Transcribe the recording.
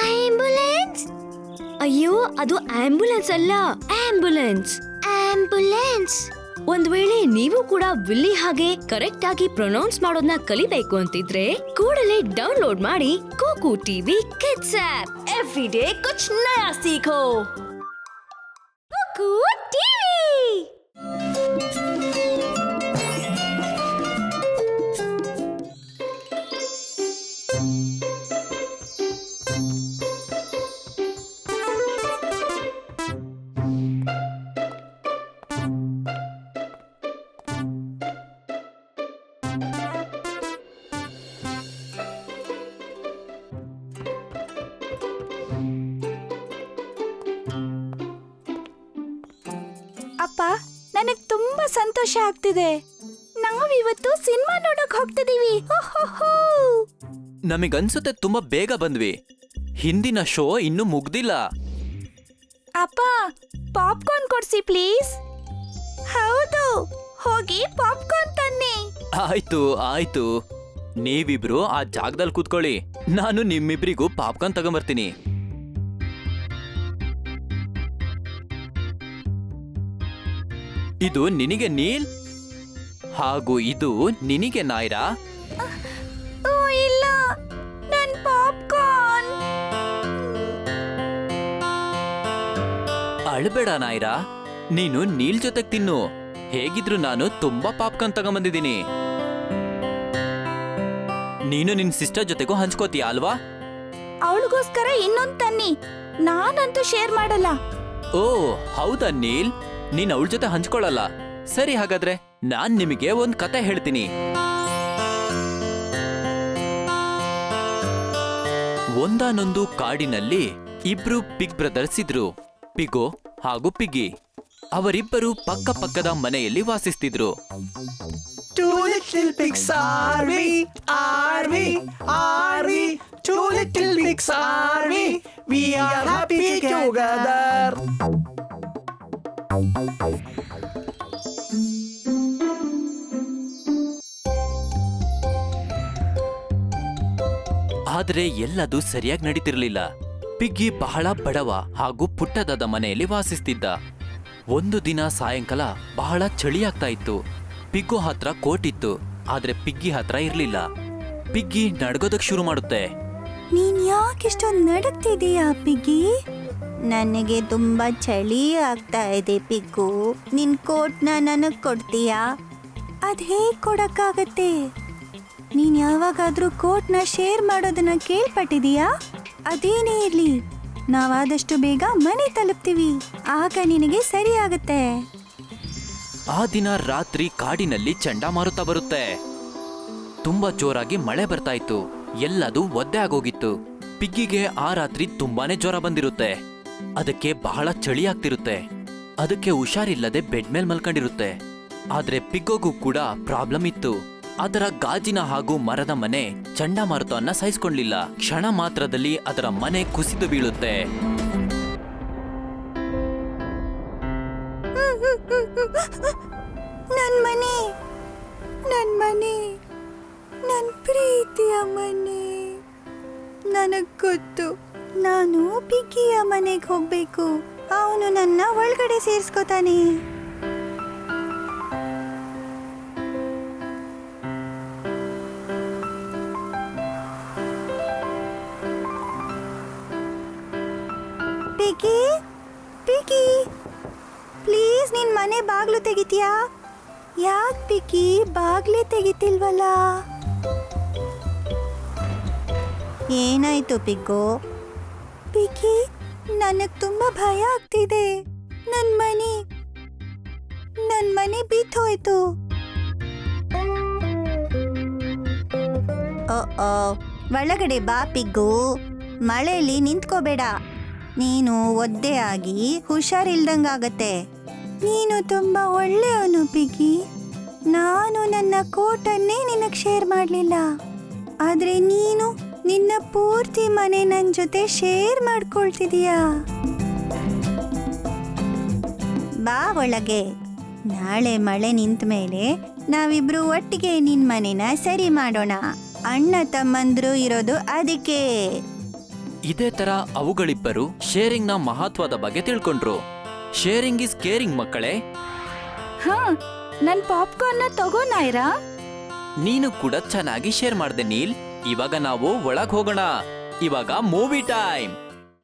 Ambulance? ಅಯ್ಯೋ, ಅದು ambulance ಅಲ್ಲ, ಆಂಬ್ಯುಲೆನ್ಸ್. ಆಂಬ್ಯುಲೆನ್ಸ್. ಒಂದ್ ವೇಳೆ ನೀವು ಕೂಡ ವಿಲ್ಲಿ ಹಾಗೆ ಕರೆಕ್ಟ್ ಆಗಿ ಪ್ರೊನೌನ್ಸ್ ಮಾಡೋದನ್ನ ಕಲಿಬೇಕು ಅಂತಿದ್ರೆ ಕೂಡಲೇ ಡೌನ್ಲೋಡ್ ಮಾಡಿ Koku TV kids app. Every day ಕುಚ್ ನಯಾ ಸೀಖೋ. Koku TV. ಅಪ್ಪ, ನನಗ್ ತುಂಬಾ ಸಂತೋಷ ಆಗ್ತಿದೆ. ನಾವಿವತ್ತು ಸಿನಿಮಾ ನೋಡಕ್ ಹೋಗ್ತಿದೀವಿ. ನಮಗನ್ಸುತ್ತೆ ತುಂಬಾ ಬೇಗ ಬಂದ್ವಿ. ಹಿಂದಿನ ಶೋ ಇನ್ನೂ ಮುಗ್ದಿಲ್ಲ. ಅಪ್ಪ, ಪಾಪ್ಕಾರ್ನ್ ಕೊಡ್ಸಿ ಪ್ಲೀಸ್. ಹೌದು, ಹೋಗಿ ಪಾಪ್ಕಾರ್ನ್ ತನ್ನಿ. ಆಯ್ತು ಆಯ್ತು, ನೀವಿಬ್ರು ಆ ಜಾಗದಲ್ಲಿ ಕೂತ್ಕೊಳ್ಳಿ. ನಾನು ನಿಮ್ಮಿಬ್ರಿಗೂ ಪಾಪ್ಕಾರ್ನ್ ತಗೊಂಬರ್ತೀನಿ. ಇದು ನಿನಗೆ ನೀಲ್, ಹಾಗೂ ಇದು ನಿನಗೆ ನಾಯ್ರಾ. ಓ ಇಲ್ಲ, ನನ್ ಪಾಪ್ಕಾರ್ನ್. ಅಳ್ಬೇಡ ನಾಯ್ರಾ, ನೀನು ನೀಲ್ ಜೊತೆಗ್ ತಿನ್ನು. ಹೇಗಿದ್ರು ನಾನು ತುಂಬಾ ಪಾಪ್ಕಾರ್ನ್ ತಗೊಂಬಂದಿದ್ದೀನಿ. ನೀನು ನಿನ್ ಸಿಸ್ಟರ್ ಜೊತೆಗೂ ಹಂಚ್ಕೋತೀಯ ಅಲ್ವಾ? ಅವಳಿಗೋಸ್ಕರ ಇನ್ನೊಂದ್ ತನ್ನಿ. ನಾನಂತೂ ಶೇರ್ ಮಾಡಲ್ಲ. ಓ ಹೌದಾ ನೀಲ್, ನೀನ್ ಅವಳ ಜೊತೆ ಹಂಚ್ಕೊಳ್ಳಲ್ಲ. ಸರಿ, ಹಾಗಾದ್ರೆ ನಾನ್ ನಿಮಗೆ ಒಂದ್ ಕತೆ ಹೇಳ್ತೀನಿ. ಒಂದಾನೊಂದು ಕಾಡಿನಲ್ಲಿ ಇಬ್ರು ಪಿಗ್ ಬ್ರದರ್ಸ್ ಇದ್ರು, ಪಿಗೋ ಹಾಗೂ ಪಿಗ್ಗಿ. ಅವರಿಬ್ಬರು ಪಕ್ಕ ಪಕ್ಕದ ಮನೆಯಲ್ಲಿ ವಾಸಿಸ್ತಿದ್ರು. Two little pigs are we, are we? Two little pigs are we? We are happy together. ಆದ್ರೆ ಎಲ್ಲದೂ ಸರಿಯಾಗಿ ನಡೀತಿರ್ಲಿಲ್ಲ. ಪಿಗ್ಗಿ ಬಹಳ ಬಡವ ಹಾಗೂ ಪುಟ್ಟದಾದ ಮನೆಯಲ್ಲಿ ವಾಸಿಸ್ತಿದ್ದ. ಒಂದು ದಿನ ಸಾಯಂಕಾಲ ಬಹಳ ಚಳಿಯಾಗ್ತಾ ಇತ್ತು. ಪಿಗ್ಗೋ ಹತ್ರ ಕೋಟ್ ಇತ್ತು, ಆದ್ರೆ ಪಿಗ್ಗಿ ಹತ್ರ ಇರ್ಲಿಲ್ಲ. ಪಿಗ್ಗಿ ನಡ್ಗೋದಕ್ ಶುರು ಮಾಡುತ್ತೆ. ನೀನ್ ಯಾಕಿಷ್ಟೊಂದು ನಡಕ್ತಿದೀಯಾ ಪಿಗ್ಗಿ? ನನಗೆ ತುಂಬಾ ಚಳಿ ಆಗ್ತಾ ಇದೆ ಪಿಗ್ಗು. ನಿನ್ ಕೋಟ್ನ ನನಗ್ ಕೊಡ್ತೀಯಾ? ಅದ್ ಹೇಗ್ ಕೊಡಕ್ಕಾಗತ್ತೆ? ನೀನ್ ಯಾವಾಗಾದ್ರೂ ಕೋಟ್ನ ಶೇರ್ ಮಾಡೋದನ್ನ ಕೇಳ್ಪಟ್ಟಿದೀಯಾ? ಅದೇನೇ ಇರ್ಲಿ, ನಾವಾದಷ್ಟು ಬೇಗ ಮನೆ ತಲುಪ್ತೀವಿ. ಆಗ ನಿನಗೆ ಸರಿ ಆಗತ್ತೆ. ಆ ದಿನ ರಾತ್ರಿ ಕಾಡಿನಲ್ಲಿ ಚಂಡಮಾರುತ ಬರುತ್ತೆ. ತುಂಬಾ ಜೋರಾಗಿ ಮಳೆ ಬರ್ತಾ ಇತ್ತು. ಎಲ್ಲದೂ ಒದ್ದೆ ಆಗೋಗಿತ್ತು. ಪಿಗ್ಗಿಗೆ ಆ ರಾತ್ರಿ ತುಂಬಾನೇ ಜ್ವರ ಬಂದಿರುತ್ತೆ. ಅದಕ್ಕೆ ಬಹಳ ಚಳಿ ಆಗ್ತಿರುತ್ತೆ. ಅದಕ್ಕೆ ಹುಷಾರಿಲ್ಲದೆ ಬೆಡ್ ಮೇಲ್ ಮಲ್ಕೊಂಡಿರುತ್ತೆ. ಆದ್ರೆ ಪಿಗ್ಗೋಗೂ ಕೂಡ ಪ್ರಾಬ್ಲಮ್ ಇತ್ತು. ಅದರ ಗಾಜಿನ ಹಾಗೂ ಮರದ ಮನೆ ಚಂಡಮಾರುತವನ್ನ ಸಹಿಸ್ಕೊಳ್ಳಿಲ್ಲ. ಕ್ಷಣ ಮಾತ್ರದಲ್ಲಿ ಅದರ ಮನೆ ಕುಸಿದು ಬೀಳುತ್ತೆ. ನನ್ ಮನೆ, ನನ್ ಮನೆ, ನನ್ ಪ್ರೀತಿಯ ಮನೆ. ನನಗ್ ಗೊತ್ತು, ನಾನು ಪಿಗ್ಗಿಯ ಮನೆಗೆ ಹೋಗ್ಬೇಕು. ಅವನು ನನ್ನ ಒಳಗಡೆ ಸೇರಿಸ್ಕೋತಾನೆ. ಪಿಗ್ಗಿ, ಪಿಗ್ಗಿ, ಪ್ಲೀಸ್ ನಿನ್ ಮನೆ ಬಾಗ್ಲು ತೆಗಿತೀಯಾ? ಯಾಕ್ ಪಿಗ್ಗಿ ಬಾಗ್ಲೇ ತೆಗಿತಿಲ್ವಲ್ಲ? ಏನಾಯ್ತು ಪಿಗ್ಗೋ? ಪಿಗ್ಗಿ, ನನಗ್ ತುಂಬಾ ಭಯ ಆಗ್ತಿದೆ. ನನ್ ಮನೆ ಬಿದ್ದೋಯ್ತು. ಒಳಗಡೆ ಬಾ ಪಿಗ್ಗು. ಮಳೆಯಲ್ಲಿ ನಿಂತ್ಕೋಬೇಡ. ನೀನು ಒದ್ದೆ ಆಗಿ ಹುಷಾರಿಲ್ದಂಗಾಗತ್ತೆ. ನೀನು ತುಂಬಾ ಒಳ್ಳೆಯವನು ಪಿಗ್ಗಿ. ನಾನು ನನ್ನ ಕೋಟನ್ನೇ ನಿನಗ್ ಶೇರ್ ಮಾಡ್ಲಿಲ್ಲ, ಆದ್ರೆ ನೀನು ನಿನ್ನ ಪೂರ್ತಿ ಮನೆ ನನ್ ಜೊತೆ ಶೇರ್ ಮಾಡ್ಕೊಳ್ತಿದೀಯಾ. ಬಾ ಒಳಗೆ. ನಾಳೆ ಮಳೆ ನಿಂತ ಮೇಲೆ ನಾವಿಬ್ರು ಒಟ್ಟಿಗೆ ನಿನ್ ಮನೆನ ಸರಿ ಮಾಡೋಣ. ಅಣ್ಣ ತಮ್ಮಂದ್ರು ಇರೋದು ಅದಕ್ಕೆ. ಇದೇ ತರ ಅವುಗಳಿಬ್ಬರು ಶೇರಿಂಗ್ ನ ಮಹತ್ವದ ಬಗ್ಗೆ ತಿಳ್ಕೊಂಡ್ರು. ಶೇರಿಂಗ್ ಇಸ್ ಕೇರಿಂಗ್ ಮಕ್ಕಳೇ. ಹಾ, ನನ್ ಪಾಪ್ಕಾರ್ನ್ ತಗೋ ನಾಯ್ರಾ. ನೀನು ಕೂಡ ಚೆನ್ನಾಗಿ ಶೇರ್ ಮಾಡ್ದೆ ನೀಲ್. ಇವಾಗ ನಾವು ಒಳಗ್ ಹೋಗೋಣ. ಇವಾಗ ಮೂವಿ ಟೈಮ್.